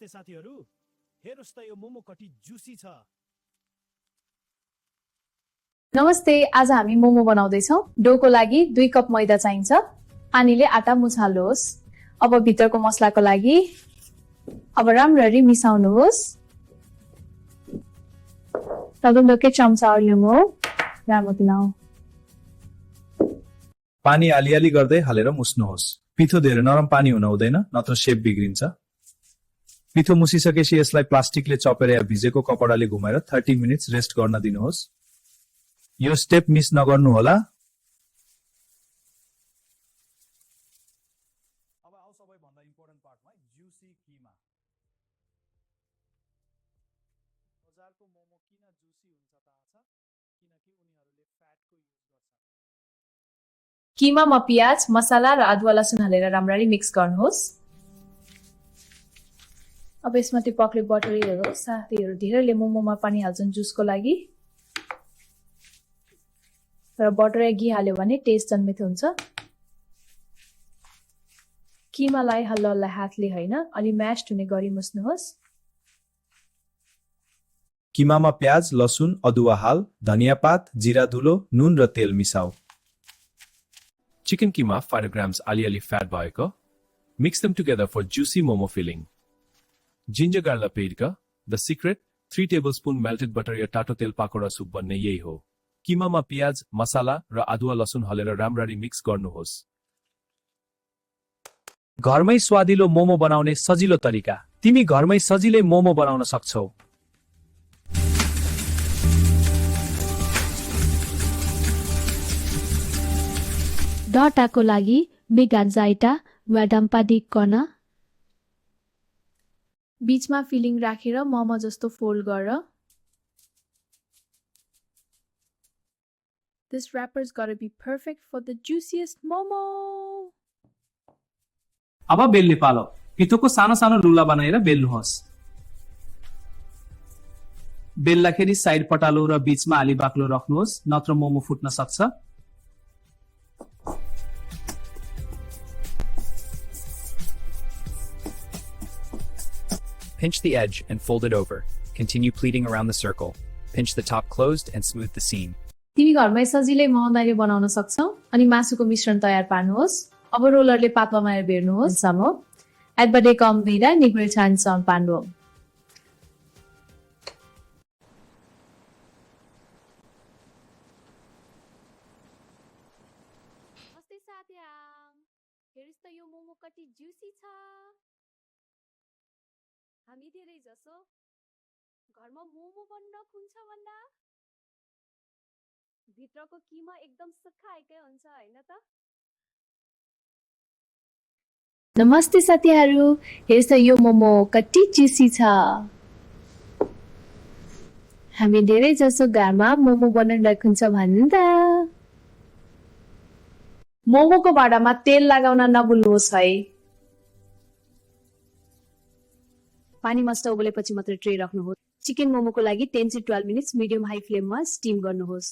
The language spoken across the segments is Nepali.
नमस्ते साथीहरू, हेर्नुस् त यो मोमो कति जुसी छ। नमस्ते, आज हामी मोमो बनाउँदैछौँ। डोको लागि 2 कप मैदा चाहिन्छ। पानीले आटा मुछाल्नुहोस्। अब भित्रको मसलाको लागि अब राम्ररी मिसाउनुहोस्। तब चम्चा लिनु, राम्रो मिलाऊ। पानी अलिअलि गर्दै हालेर मुस्नुहोस्। पिठो धेरै नरम पानी हुन हुँदैन, नत्र सेप बिग्रिन्छ। पिठो मुसिसकेपछि यसलाई प्लास्टिकले चपेर या भिजेको कपडाले घुमाएर 30 मिनेट्स रेस्ट गर्न दिनुहोस्। यो स्टेप मिस नगर्नु होला। अब आउ सबैभन्दा इम्पोर्टेन्ट पार्टमा, जुसी किमा। बजारको मोमो किन जुसी हुन्छ थाहा छ? किनकि उनीहरूले फ्याटको युज गर्छ। किमामा प्याज, मसला र अदुवा लसुन हालेर राम्ररी मिक्स गर्नुहोस्। अब यसमा त्यो पक्ले बटरीहरू साथीहरू धेरैले मोमोमा पनि हाल्छन् जुसको लागि। तर बटर या घी हाल्यो भने टेस्ट जन्मित हुन्छ। किमालाई हल्ला हातले होइन, अलि म्यास्ड हुने गरी मुस्नुहोस्। किमामा प्याज, लसुन, अदुवा हाल, धनिया पात, जिरा धुलो, नुन र तेल मिसाऊ। Chicken keema 5 grams ali fat भएको. Mix them together for juicy momo filling. Ginger garlic paste. The secret, 3 tablespoon melted butter या टाटो तेल पाकोडा सुप बन्ने यही हो। किमामा प्याज, मसाला र अदुवा लसुन हालेर राम्ररी मिक्स गर्नुहोस्। घरमै स्वादिलो मोमो बनाउने सजिलो तरिका। तिमी घरमै सजिलै मोमो बनाउन सक्छौ। डटाको लागि बिगा जाइटा वा डम्पाडी कन। बीचमा फिलिङ राखेर मोमो जस्तो फोल्ड गर। This wrapper is gotta be perfect for the juiciest momo. अब बेल्ने पालो। पिठोको सानो सानो लुला बनाएर बेल्नुहोस्। बेल्दाखेरि साइड पटालो र बीचमा आली बाक्लो राख्नुहोस्, नत्र मोमो फुट्न सक्छ। Pinch the edge and fold it over. Continue pleating around the circle. Pinch the top closed and smooth the seam. तिमी घरमै सजिलै मोमो बनाउन सक्छौ। अनि मासुको मिश्रण तयार पार्नुहोस्। अब रोलरले पातलो बनाएर बेर्नुहोस्। samo. Adbade कम्बिरा निग्रे छान्सन पान्नु। नमस्ते साथीहरु, हेर्नुस् त यो मोमो कति जुसी छ। हामी धेरै जसो घरमा मोमो बन्न खुन्छ भन्दा भित्रको किमा एकदम सुक्खाएकै हुन्छ हैन त। नमस्ते साथीहरु, हेर्नुस् त यो मोमो कति जुसी छ। हामी धेरै जसो घरमा मोमो बनाउन खुन्छ भन्दा मोमोको भाँडामा तेल लगाउन नभुल्नुहोस् है। पानी मस्ट उबलेपछि मात्र ट्रे राख्नुहोस्। चिकन मोमोको लागि 10 to 12 मिनेट्स मिडियम हाई फ्लेममा स्टिम गर्नुहोस्।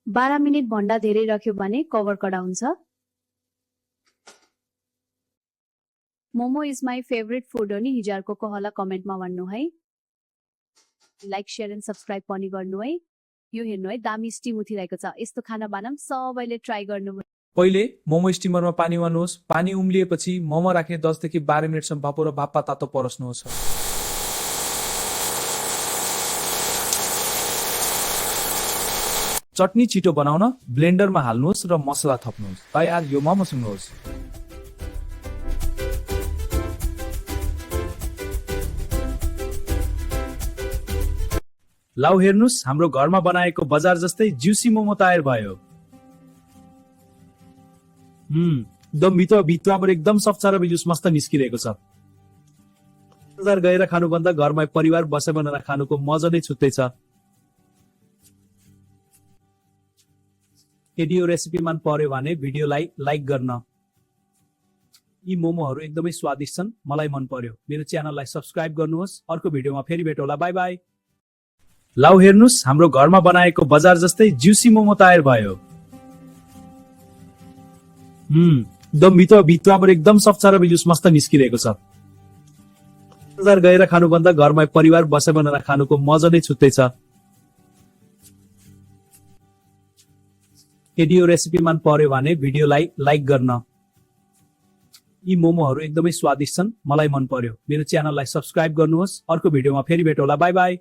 12 मिनेट भन्दा धेरै राख्यो भने कभर कडा हुन्छ। Momo is my favourite food हो नि हिजोको कहला कमेन्टमा भन्नु है। लाइक शेयर एन्ड सब्स्क्राइब पनि गर्नु है। यो हेर्नु है, दामी स्टिम उठिरहेको छ। यस्तो खाना बनाम सबैले ट्राई गर्नु। पहिले मोमो स्टिमरमा पानी उमाल्नुहोस्। पानी उम्लिएपछि मोमो राख्ने 10 देखि 12 मिनेटसम्म भापो र भाप्पा तातो परस्नुहोस्। चटनी छिटो बनाउन ब्लेन्डरमा हाल्नुहोस् र मसला थप्नुहोस्। तयार, यो मोमो सुन्नुहोस्। लाउ हेर्नुस्, हाम्रो घरमा बनाएको बजार जस्तै जुसी मोमो तयार भयो। एकदम भित्रबाट एकदम सफ्ट छ र जुस मस्त निस्किरहेको छ। बजार गएर खानुभन्दा घरमा परिवार बसे बनाएर खानुको मजा नै छुट्टै छ। यदि यो रेसिपी मन पर्यो भने भिडियोलाई लाइक गर्न। यी मोमोहरू एकदमै स्वादिष्ट छन्, मलाई मन पर्यो। मेरो च्यानललाई सब्स्क्राइब गर्नुहोस्। अर्को भिडियोमा फेरि भेटौँला। By by. लाउ हेर्नुस्, हाम्रो घरमा बनाएको बजार जस्तै जुसी मोमो तयार भयो। एकदम भित्रबाट एकदम सफ्ट छ र जुस मस्त निस्किरहेको छ। बजार गएर खानुभन्दा घरमै परिवार बसे बनाएर खानुको मजा नै छुट्टै छ। यदि यो रेसिपी मन पर्यो भने भिडियोलाई लाइक गर्न। यी मोमोहरू एकदमै स्वादिष्ट छन्, मलाई मन पर्यो। मेरो च्यानललाई सब्स्क्राइब गर्नुहोस्। अर्को भिडियोमा फेरि भेटौँला। By by.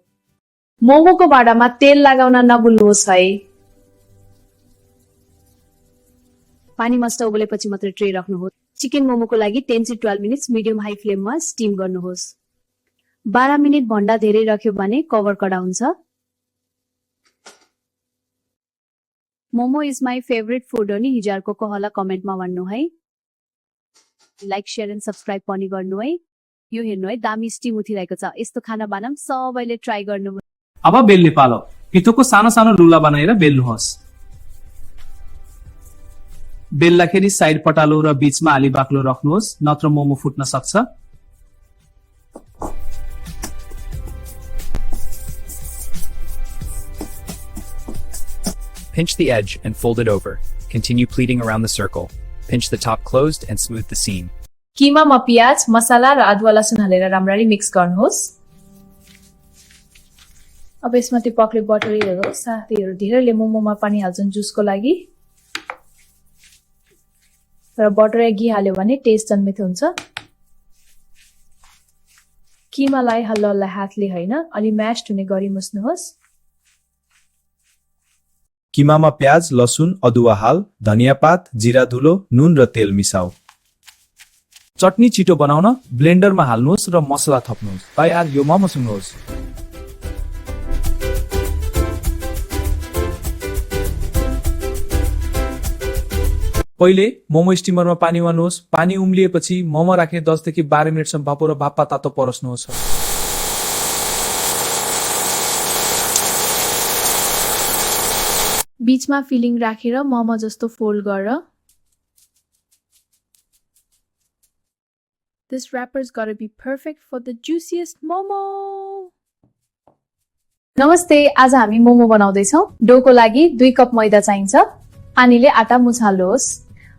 मोमोको भाँडामा तेल लगाउन नभुल्नुहोस् है। पानी मस्ट उबलेपछि मात्र ट्रे राख्नुहोस्। चिकन मोमोको लागि 10 to 12 मिनट्स मिडियम हाई फ्लेममा स्टिम गर्नुहोस्। 12 मिनट भन्दा धेरै राख्यो भने कभर कडा हुन्छ। Momo is my favourite food हो नि हिजोको होला कमेन्टमा भन्नु है। लाइक शेयर एन्ड सब्स्क्राइब पनि गर्नु है। यो हेर्नु है दामी स्टिम उठिरहेको छ। यस्तो खाना बनाम सबैले ट्राई गर्नु। अब बेल्ने पालो। पिठोको सानो सानो लुला बनाएर बेल्नुहोस्। बेल्दाखेरि साइड पटालो र बीचमा आली बाक्लो राख्नुहोस्, नत्र मोमो फुट्न सक्छ। Pinch the edge and fold it over. Continue pleating around the circle. Pinch the top closed and smooth the seam. किमामा प्याज, मसाला र अदुवा लसुन हालेर राम्ररी मिक्स गर्नुहोस्। अब यसमा त्यो पक्ले बटरीहरू साथीहरू धेरैले मोमोमा पनि हाल्छन् जुसको लागि। र बटर या घी हाल्यो भने टेस्ट जन्मित हुन्छ। किमालाई हल्ला हल्ला हातले होइन अलि म्यास्ड हुने गरी मुस्नुहोस्। किमामा प्याज, लसुन, अदुवा हाल, धनिया पात, जिरा धुलो, नुन र तेल मिसाऊ। चटनी छिटो बनाउन ब्लेन्डरमा हाल्नुहोस् र मसला थप्नुहोस्। तयार, यो मोमो सुन्नुहोस्। पहिले मोमो स्टिमरमा पानी उमाल्नुहोस्। पानी उम्लिएपछि मोमो राख्ने 10 देखि 12 मिनटसम्म भापो र भाप्पा तातो परस्नुहोस्। बीचमा फिलिङ राखेर मोमो जस्तो फोल्ड गर। This wrapper is gotta be perfect for the juiciest momo. नमस्ते, आज हामी मोमो बनाउँदैछौँ। डोको लागि 2 कप मैदा चाहिन्छ। पानीले आटा मुछाल्नुहोस्।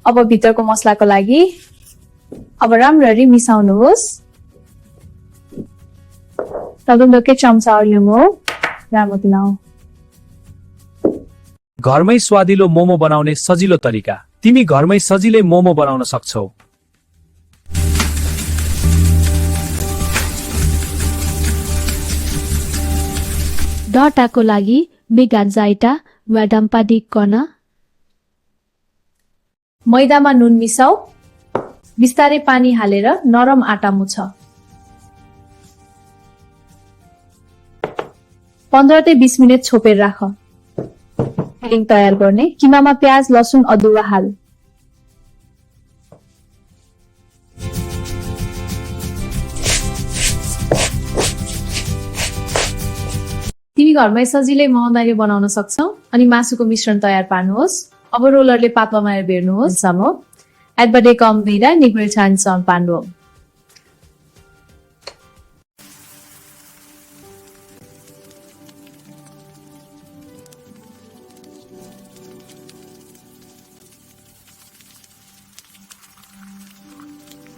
अब भित्रको मसलाको लागि अब राम्ररी मिसाउनुहोस्। तगमकै चम्चा लिनु राम्रो मिलाऊ। घरमै स्वादिलो मोमो बनाउने सजिलो तरिका। तिमी घरमै सजिलै मोमो बनाउन सक्छौ। डटाको लागि मेगाजाइटा वा डम्पाडिकन। मैदामा नुन मिसाऊ। बिस्तारै पानी हालेर नरम आटा मुछ। 15 ते 20 मिनट छोपेर राख। फिलिङ तयार गर्ने किमामा प्याज, लसुन, अदुवा हाल। तिमी घरमै सजिलै मोमो बनाउन सक्छौ। अनि मासुको मिश्रण तयार पार्नुहोस्। अब रोलरले पातमा बेर्नुहोस्। सामो एडबडे कम बिरा निग्रेल चान्स पान्डो।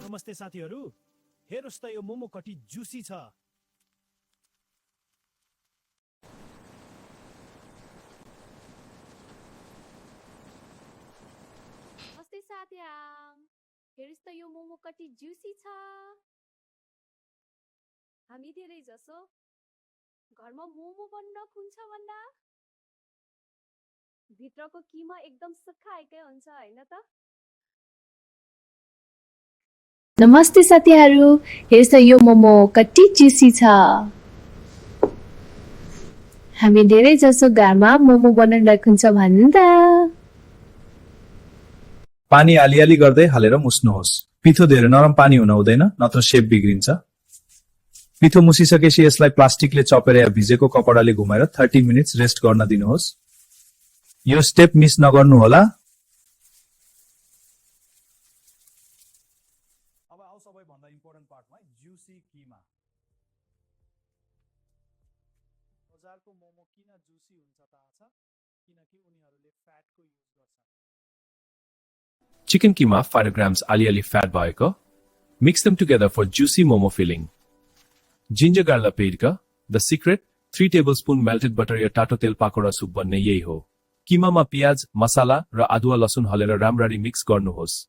नमस्ते साथीहरू, हेर्नुस् त यो मोमो कति जुसी छ। नमस्ते साथीहरु, हेर्नुस् त यो मोमो कति जुसी छ। हामी धेरै जसो घरमा मोमो बन्न खुन्छ भन्दा भित्रको किमा एकदम सुक्खाएकै हुन्छ हैन त। नमस्ते साथीहरू, हेर्नुस् त यो मोमो कति जुसी छ। हामी धेरै जसो घरमा मोमो बनाउन खुन्छ भन्दा पानी अलिअलि गर्दै हालेर मुस्नुहोस्। पिठो धेरै नरम पानी हुन हुँदैन, नत्र शेप बिग्रिन्छ। पिठो मुसिसकेपछि यसलाई प्लास्टिकले चपेर या भिजेको कपडाले घुमाएर 30 मिनट्स रेस्ट गर्न दिनुहोस्। यो स्टेप मिस नगर्नु होला। अब आउ सबैभन्दा इम्पोर्टेन्ट पार्टमा, जुसी किमा। बजारको मोमो किन जुसी हुन्छ थाहा छ? किनकि उनीहरूले फ्याटको युज गर्छ। Chicken keema 5 grams aliali fat भएको. Mix them together for juicy momo filling. Ginger garlic paid the secret 3 tablespoon melted butter या टाटो तेल पाकोडा सुप बन्ने यही हो। किमामा प्याज, मसाला र अदुवा लसुन हलेर राम्ररी मिक्स गर्नुहोस्।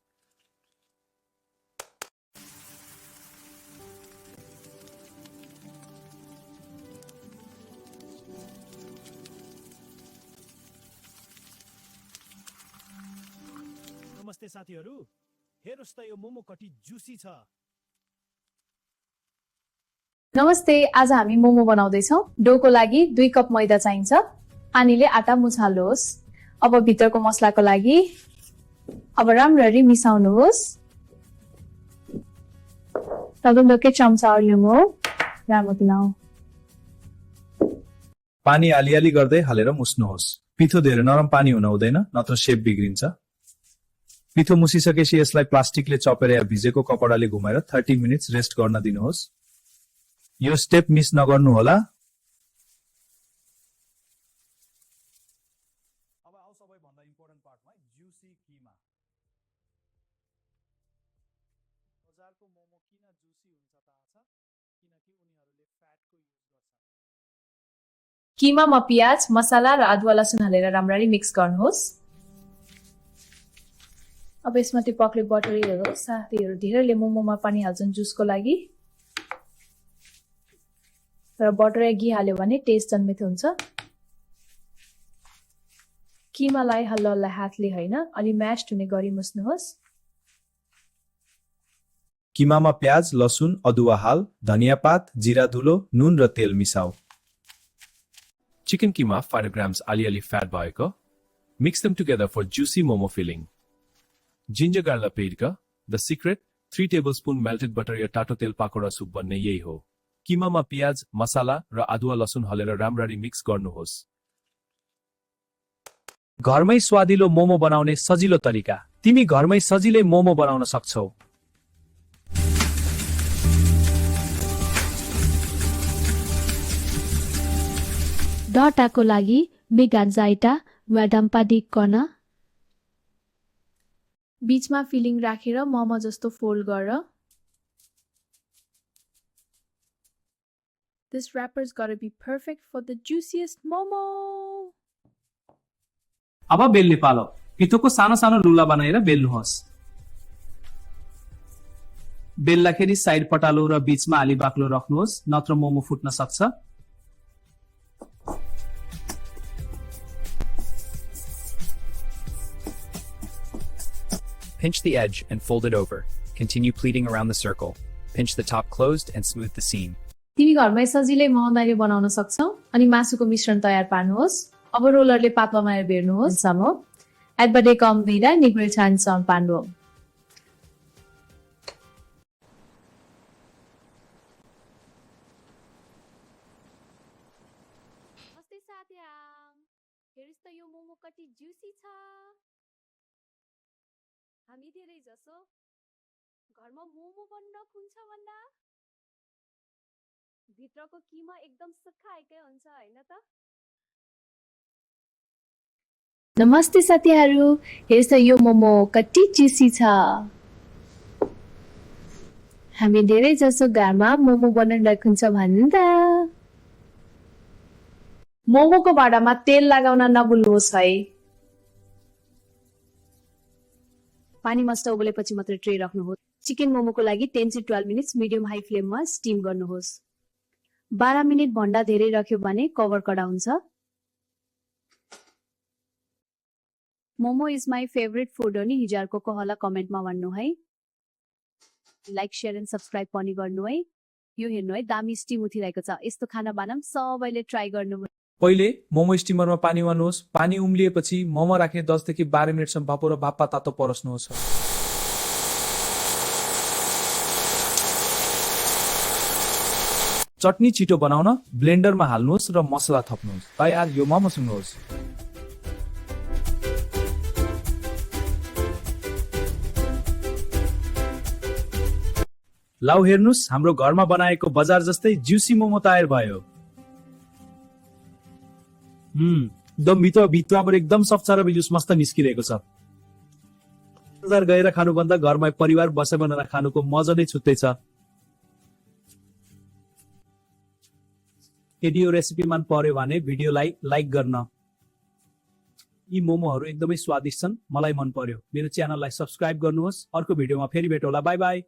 नमस्ते साथीहरू, हेर्नुहोस् त यो मोमो कति जुसी छ। नमस्ते, आज हामी मोमो बनाउँदैछौँ। डोको लागि 2 कप मैदा चाहिन्छ। पानीले आटा मुछाल्नुहोस्। अब भित्रको मसलाको लागि अब राम्ररी मिसाउनुहोस्। तदुम्बकै चम्चा अरिउँ राम्रो मिलाऊ। पानी अलिअलि गर्दै हालेर मुस्नुहोस्। पिठो धेरै नरम पानी हुन हुँदैन, नत्र शेप बिग्रिन्छ। पिठो मुसिसकेपछि यसलाई प्लास्टिकले चपेर या भिजेको कपडाले घुमाएर 30 मिनट्स रेस्ट गर्न दिनुहोस्। यो स्टेप मिस नगर्नुहोला। अब आउ सबैभन्दा इम्पोर्टेन्ट पार्टमा, जुसी किमा। बजारको मोमो किन जुसी हुन्छ थाहा छ? किनकि उनीहरूले फ्याटको युज गर्छ। किमामा प्याज, मसाला र अदुवा लसुन हालेर राम्ररी मिक्स गर्नुहोस्। अब यसमा त्यो पक्ले बटरीहरू साथीहरू धेरैले मोमोमा पनि हाल्छन् जुसको लागि। र बटर या घी हाल्यो भने टेस्ट जन्मित हुन्छ। किमालाई हल्ला हातले होइन, अलि म्यास्ड हुने गरी मुस्नुहोस्। किमामा प्याज, लसुन, अदुवा हाल, धनिया पात, जिरा धुलो, नुन र तेल मिसाऊ। Chicken keema 5 grams ali fat भएको। Mix them together for juicy momo filling. Ginger garlic paid the secret 3 tablespoon melted butter या टाटो तेल पाकोडा सुप बन्ने यही हो। किमामा प्याज, मसाला र अदुवा लसुन हलेर राम्ररी मिक्स गर्नुहोस्। घरमै स्वादिलो मोमो बनाउने सजिलो तरिका। तिमी घरमै सजिलै मोमो बनाउन सक्छौ। डटाको लागि बिगाजाइटा वा डम्पाडिकन बीचमा फिलिङ राखेर मोमो जस्तो फोल्ड गर। This wrapper is gotta be perfect for the juiciest momo. अब बेल्ने पालो। पिठोको सानो सानो लुला बनाएर बेल्नुहोस्। बेल्दाखेरि साइड पटालो र बीचमा आली बाक्लो राख्नुहोस्, नत्र मोमो फुट्न सक्छ। Pinch the edge and fold it over. Continue pleating around the circle. Pinch the top closed and smooth the seam. तिमी घरमै सजिलै मोमो बनाउन सक्छौ। अनि मासुको मिश्रण तयार पार्नुहोस्। अब रोलरले पातलो बनाएर बेर्नुहोस्। samo एडबडे कम बिरा निग्रेल चान्स अन पान्डो। नमस्ते साथीहरु, हेर्नुहोस् त यो मोमो कति जुसी छ। हामी धेरै जसो घरमा मोमो बन्न खुन्छ भन्दा भित्रको किमा एकदम सुक्खाएकै हुन्छ हैन त। नमस्ते साथीहरू, हेर्नुहोस् त यो मोमो कति जुसी छ। हामी धेरै जसो घरमा मोमो बनाउन खुन्छ भन्दा मोमोको भाँडामा तेल लगाउन नभुल्नुहोस् है। पानी मस्ट उबलेपछि मात्र ट्रे राख्नुहोस्। चिकन मोमोको लागि 10 to 12 मिनेट्स मिडियम हाई फ्लेममा स्टिम गर्नुहोस्। 12 मिनेट भन्दा धेरै राख्यो भने कभर कडा हुन्छ। Momo is my favourite food हो नि हिजोको कहला कमेन्टमा भन्नु है। लाइक शेयर एन्ड सब्स्क्राइब पनि गर्नु है। यो हेर्नु है, दामी स्टिम उठिरहेको छ। यस्तो खाना बनाम सबैले ट्राई गर्नु। पहिले मोमो स्टिमरमा पानी उहाल्नुहोस्। पानी उम्लिएपछि मोमो राख्ने 10 देखि 12 मिनेटसम्म भापो र भाप्पा तातो परस्नुहोस्। चटनी छिटो बनाउन ब्लेन्डरमा हाल्नुहोस् र मसला थप्नुहोस्। तयार, यो मोमो सुन्नुहोस्। लाउ हेर्नुहोस्, हाम्रो घरमा बनाएको बजार जस्तै जुसी मोमो तयार भयो। एकदम भित्रबाट एकदम सफ्ट छ र जुस मस्त निस्किरहेको छ। बजार गएर खानुभन्दा घरमा परिवार बसे बनाएर खानुको मजा नै छुट्टै छ। यदि यो रेसिपी मन पर्यो भने भिडियोलाई लाइक गर्न। यी मोमोहरू एकदमै स्वादिष्ट छन्, मलाई मन पर्यो। मेरो च्यानललाई सब्स्क्राइब गर्नुहोस्। अर्को भिडियोमा फेरि भेटौँला। By by.